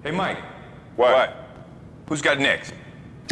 Hey, Mike. What? Who's got next?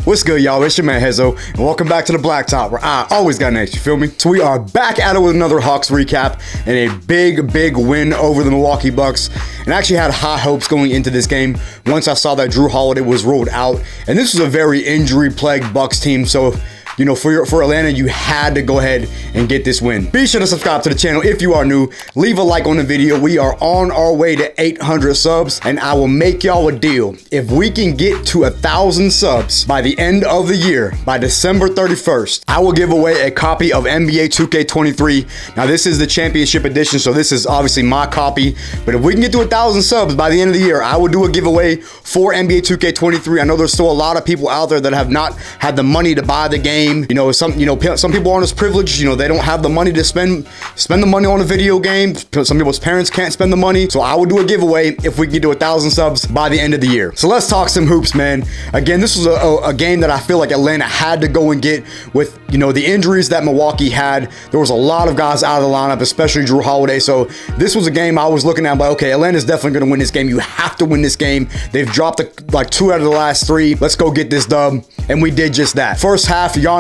What's good, y'all? It's your man Hezo, and welcome back to the Blacktop, where I always got next, you feel me? So we are back at it with another Hawks recap, and a big win over the Milwaukee Bucks. And I actually had high hopes going into this game once I saw that Jrue Holiday was ruled out. And this was a very injury-plagued Bucks team, so you know, for Atlanta, you had to go ahead and get this win. Be sure to subscribe to the channel if you are new. Leave a like on the video. We are on our way to 800 subs, and I will make y'all a deal. If we can get to 1,000 subs by the end of the year, by December 31st, I will give away a copy of NBA 2K23. Now, this is the championship edition, so this is obviously my copy. But if we can get to 1,000 subs by the end of the year, I will do a giveaway for NBA 2K23. I know there's still a lot of people out there that have not had the money to buy the game. You know, some people aren't as privileged. You know, they don't have the money to spend the money on a video game. Some people's parents can't spend the money. So I will do a giveaway if we can get to 1,000 subs by the end of the year. So let's talk some hoops, man. Again, this was a game that I feel like Atlanta had to go and get with, you know, the injuries that Milwaukee had. There was a lot of guys out of the lineup, especially Jrue Holiday. So this was a game I was looking at, like, okay, Atlanta's definitely going to win this game. You have to win this game. They've dropped like 2 out of the last 3. Let's go get this dub. And we did just that. First half, Giannis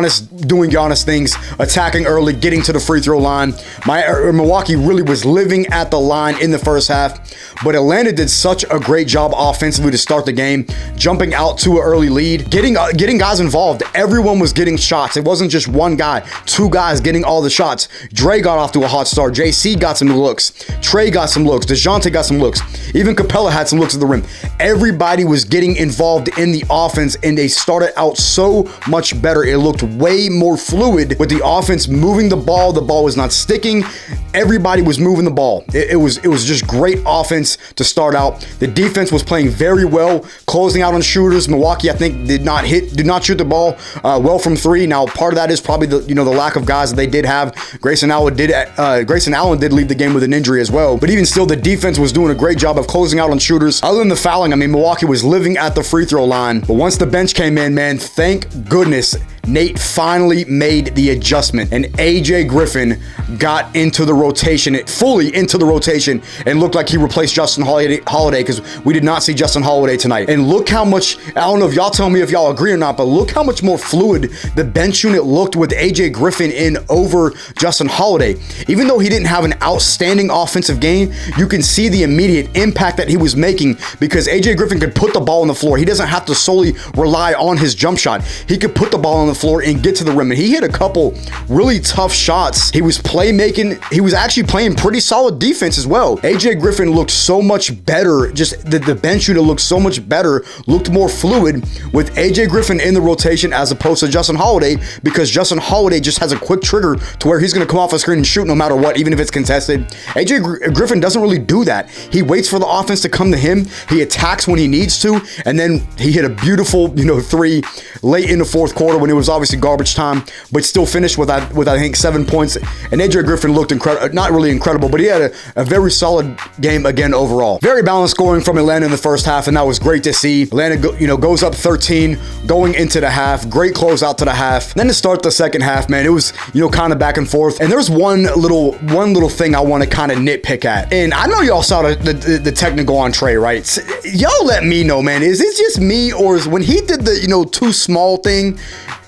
doing Giannis things, attacking early, getting to the free throw line. Milwaukee really was living at the line in the first half, but Atlanta did such a great job offensively to start the game, jumping out to an early lead, getting guys involved. Everyone was getting shots. It wasn't just one guy, 2 guys getting all the shots. Dre got off to a hot start. JC got some looks. Trey got some looks. DeJounte got some looks. Even Capella had some looks at the rim. Everybody was getting involved in the offense, and they started out so much better. It looked way more fluid with the offense moving the ball. The ball was not sticking. Everybody was moving the ball. It was just great offense to start out. The defense was playing very well, closing out on shooters. Milwaukee, I think, did not shoot the ball well from 3. Now, part of that is probably the lack of guys that they did have. Grayson Allen did leave the game with an injury as well. But even still, the defense was doing a great job of closing out on shooters. Other than the fouling, I mean, Milwaukee was living at the free throw line. But once the bench came in, man, thank goodness Nate finally made the adjustment, and AJ Griffin got into the rotation, fully into the rotation, and looked like he replaced Justin Holiday, because we did not see Justin Holiday tonight. And look how much, I don't know if y'all tell me if y'all agree or not, but look how much more fluid the bench unit looked with AJ Griffin in over Justin Holiday. Even though he didn't have an outstanding offensive game, you can see the immediate impact that he was making, because AJ Griffin could put the ball on the floor. He doesn't have to solely rely on his jump shot. He could put the ball on the floor and get to the rim, and he hit a couple really tough shots. He was playmaking. He was actually playing pretty solid defense as well. AJ Griffin looked so much better. Just the bench unit looked so much better, looked more fluid with AJ Griffin in the rotation as opposed to Justin Holiday, because Justin Holiday just has a quick trigger to where he's going to come off a screen and shoot no matter what, even if it's contested. AJ Griffin doesn't really do that. He waits for the offense to come to him. He attacks when he needs to, and then he hit a beautiful, 3 late in the fourth quarter when it was obviously garbage time, but still finished with I think 7 points. And AJ Griffin looked incredible, not really incredible, but he had a very solid game again overall. Very balanced scoring from Atlanta in the first half, and that was great to see. Atlanta goes up 13 going into the half. Great closeout to the half. Then to start the second half, man, it was kind of back and forth. And there's one little thing I want to kind of nitpick at. And I know y'all saw the technical on Trey, right? So, y'all let me know, man. Is it just me, or is when he did the too small thing?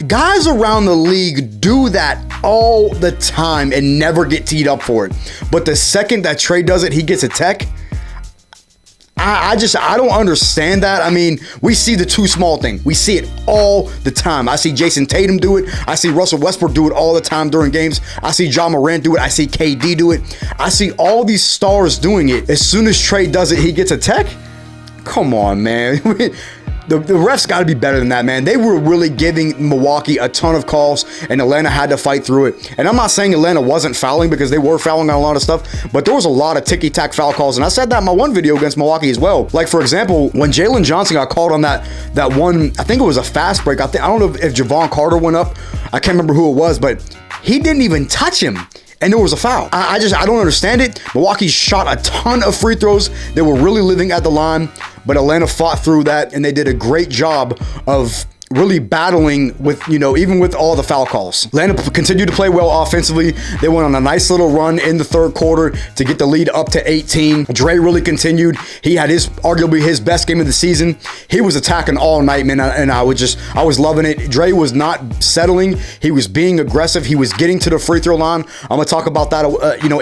Guys around the league do that all the time and never get teed up for it. But the second that Trey does it, he gets a tech. I don't understand that. I mean, we see the too small thing. We see it all the time. I see Jason Tatum do it. I see Russell Westbrook do it all the time during games. I see John Morant do it. I see KD do it. I see all these stars doing it. As soon as Trey does it, he gets a tech? Come on, man. The refs got to be better than that, man. They were really giving Milwaukee a ton of calls, and Atlanta had to fight through it. And I'm not saying Atlanta wasn't fouling, because they were fouling on a lot of stuff, but there was a lot of ticky-tack foul calls, and I said that in my one video against Milwaukee as well. Like, for example, when Jalen Johnson got called on that one, I think it was a fast break. I don't know if Javon Carter went up. I can't remember who it was, but he didn't even touch him, and there was a foul. I don't understand it. Milwaukee shot a ton of free throws. They were really living at the line, but Atlanta fought through that, and they did a great job of really battling with, even with all the foul calls. Atlanta continued to play well offensively. They went on a nice little run in the third quarter to get the lead up to 18. Dre really continued. He had arguably his best game of the season. He was attacking all night, man, and I was loving it. Dre was not settling. He was being aggressive. He was getting to the free throw line. I'm gonna talk about that,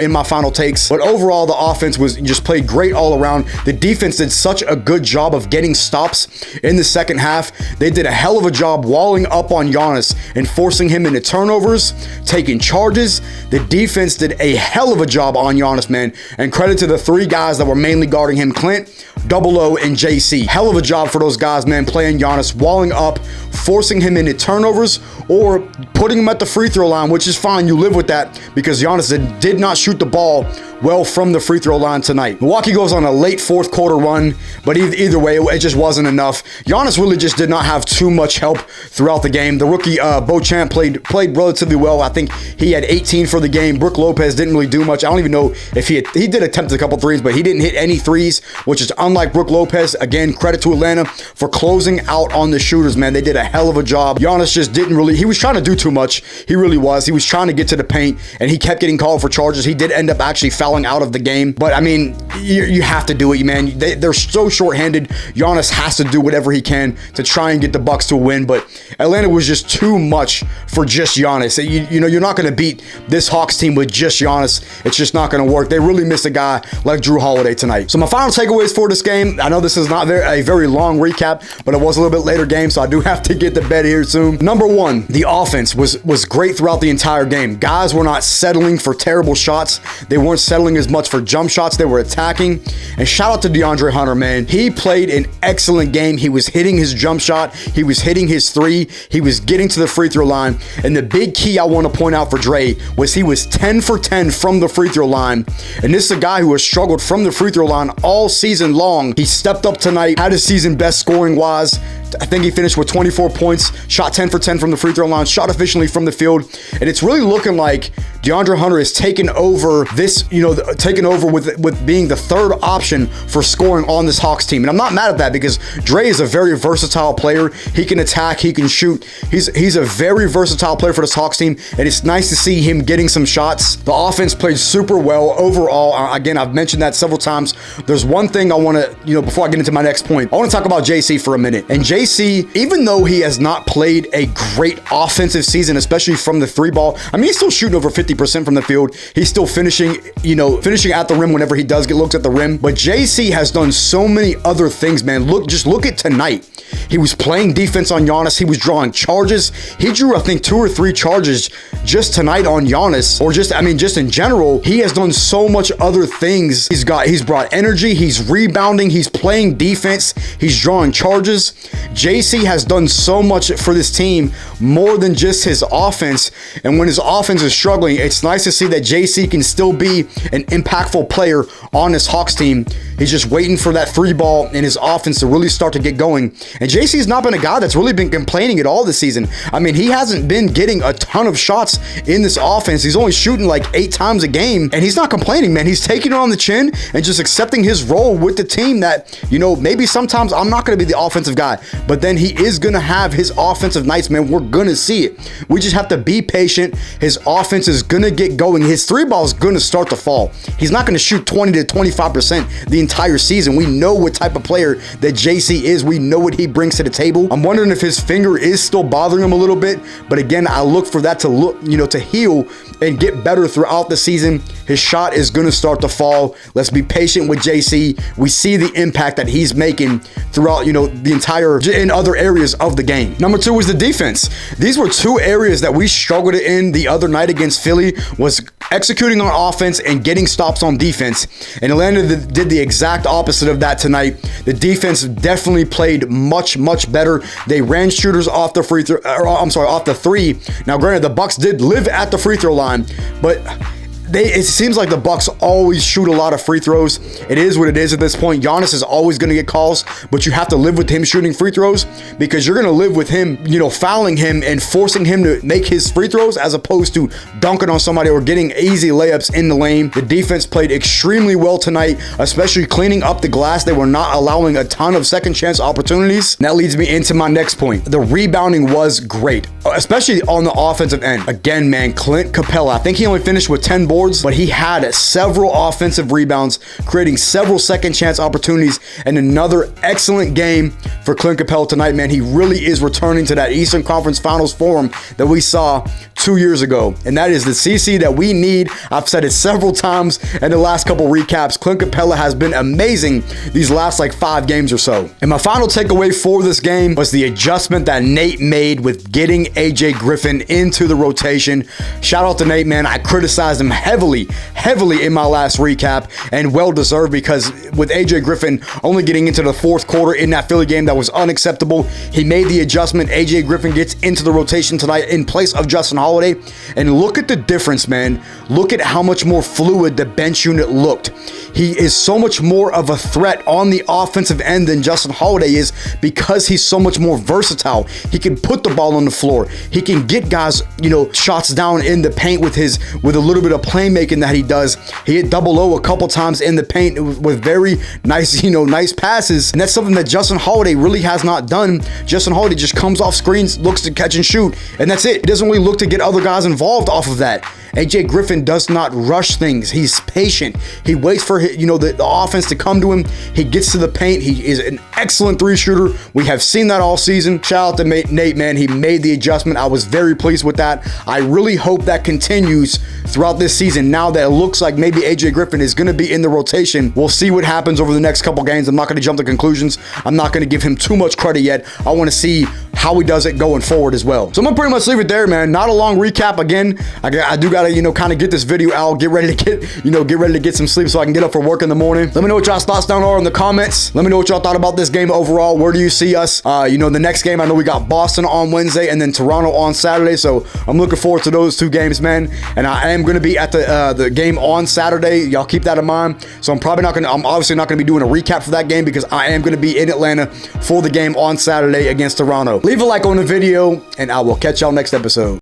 in my final takes. But overall, the offense was just played great all around. The defense did such a good job of getting stops in the second half. They did a hell of a job walling up on Giannis and forcing him into turnovers, taking charges. The defense did a hell of a job on Giannis, man. And credit to the three guys that were mainly guarding him, Clint, Double O, and JC. Hell of a job for those guys, man, playing Giannis, walling up, forcing him into turnovers, or putting him at the free throw line, which is fine. You live with that because Giannis did not shoot the ball well from the free throw line tonight. Milwaukee goes on a late fourth quarter run, but either way, it just wasn't enough. Giannis really just did not have too much help throughout the game. The rookie Beauchamp played relatively well. I think he had 18 for the game. Brook Lopez didn't really do much. I don't even know if he did attempt a couple threes, but he didn't hit any threes, which is unlike Brook Lopez. Again, credit to Atlanta for closing out on the shooters, man. They did a hell of a job. Giannis just didn't really, he was trying to do too much. He really was. He was trying to get to the paint, and he kept getting called for charges. He did end up actually fouling out of the game, but I mean, you have to do it, man. They're so shorthanded. Giannis has to do whatever he can to try and get the Bucks to a win, but Atlanta was just too much for just Giannis. You're not going to beat this Hawks team with just Giannis. It's just not going to work. They really missed a guy like Drew Holiday tonight. So my final takeaways for this game, I know this is not a very long recap, but it was a little bit later game, so I do have to get to bed here soon. Number one, the offense was great throughout the entire game. Guys were not settling for terrible shots. They weren't settling as much for jump shots. They were attacking. And shout out to DeAndre Hunter, man. He played an excellent game. He was hitting his jump shot. He was hitting his three. He was getting to the free throw line. And the big key I want to point out for Dre was he was 10 for 10 from the free throw line. And this is a guy who has struggled from the free throw line all season long. He stepped up tonight, had his season best scoring wise. I think he finished with 24 points, shot 10 for 10 from the free throw line, shot efficiently from the field. And it's really looking like DeAndre Hunter has taken over this, taken over with being the third option for scoring on this Hawks team. And I'm not mad at that because Dre is a very versatile player. He can attack, he can shoot. He's a very versatile player for this Hawks team, and it's nice to see him getting some shots. The offense played super well overall. Again, I've mentioned that several times. There's one thing I want to, before I get into my next point, I want to talk about JC for a minute. And JC, even though he has not played a great offensive season, especially from the three ball, I mean, he's still shooting over 50% from the field. He's still finishing at the rim whenever he does get looks at the rim. But JC has done so many other things, man. Just look at tonight. He was playing defense on Giannis. He was drawing charges. He drew, I think, 2 or 3 charges just tonight on Giannis, or just in general. He has done so much other things. He's brought energy. He's rebounding. He's playing defense. He's drawing charges. JC has done so much for this team, more than just his offense. And when his offense is struggling, it's nice to see that JC can still be an impactful player on this Hawks team. He's just waiting for that three ball in his offense to really start to get going. And JC's not been a guy that's really been complaining at all this season. I mean, he hasn't been getting a ton of shots in this offense. He's only shooting like 8 times a game, and he's not complaining, man. He's taking it on the chin and just accepting his role with the team that, maybe sometimes I'm not going to be the offensive guy, but then he is going to have his offensive nights, man. We're going to see it. We just have to be patient. His offense is going to get going. His three ball is going to start to fall. He's not going to shoot 20 to 25% the entire season. We know what type of player that JC is. We know what he brings to the table. I'm wondering if his finger is still bothering him a little bit, but again, I look for that to heal and get better throughout the season. His shot is going to start to fall. Let's be patient with JC. We see the impact that he's making throughout, the entire, in other areas of the game. Number 2 is the defense. These were 2 areas that we struggled in the other night against Philly, was executing on offense and getting stops on defense. And Atlanta did the exact opposite of that tonight. The defense definitely played much, much better. They ran shooters off the off the three. Now, granted, the Bucks did live at the free throw line, but it seems like the Bucks always shoot a lot of free throws. It is what it is at this point. Giannis is always going to get calls, but you have to live with him shooting free throws because you're going to live with him, fouling him and forcing him to make his free throws as opposed to dunking on somebody or getting easy layups in the lane. The defense played extremely well tonight, especially cleaning up the glass. They were not allowing a ton of second chance opportunities. And that leads me into my next point. The rebounding was great, especially on the offensive end. Again, man, Clint Capella, I think he only finished with 10 boards, but he had several offensive rebounds, creating several second chance opportunities, and another excellent game for Clint Capella tonight, man. He really is returning to that Eastern Conference Finals form that we saw 2 years ago, and that is the CC that we need. I've said it several times in the last couple recaps. Clint Capella has been amazing these last like 5 games or so. And my final takeaway for this game was the adjustment that Nate made with getting AJ Griffin into the rotation. Shout out to Nate, man. I criticized him heavily in my last recap, and well deserved, because with AJ Griffin only getting into the 4th quarter in that Philly game, that was unacceptable. He made the adjustment. AJ Griffin gets into the rotation tonight in place of Justin Holiday, and look at the difference, man. Look at how much more fluid the bench unit looked. He is so much more of a threat on the offensive end than Justin Holiday is, because he's so much more versatile. He can put the ball on the floor. He can get guys, shots down in the paint with a little bit of playmaking that he does. He hit double O a couple times in the paint with very nice, nice passes. And that's something that Justin Holiday really has not done. Justin Holiday just comes off screens, looks to catch and shoot, and that's it. He doesn't really look to get other guys involved off of that. AJ Griffin does not rush things. He's patient. He waits for the offense to come to him. He gets to the paint. He is an excellent 3-shooter. We have seen that all season. Shout out to Nate, man. He made the adjustment. I was very pleased with that. I really hope that continues throughout this season. Now that it looks like maybe AJ Griffin is going to be in the rotation, we'll see what happens over the next couple games. I'm not going to jump to conclusions. I'm not going to give him too much credit yet. I want to see how he does it going forward as well. So I'm gonna pretty much leave it there, man. Not a long recap. Again, I do gotta kind of get this video out, get ready to get some sleep so I can get up for work in the morning. Let me know what y'all's thoughts down are in the comments. Let me know what y'all thought about this game overall. Where do you see us? The next game, I know we got Boston on Wednesday and then Toronto on Saturday, so I'm looking forward to those 2 games, man. And I am gonna be at the game on Saturday. Y'all keep that in mind. So I'm obviously not gonna be doing a recap for that game because I am gonna be in Atlanta for the game on Saturday against Toronto. Leave a like on the video, and I will catch y'all next episode.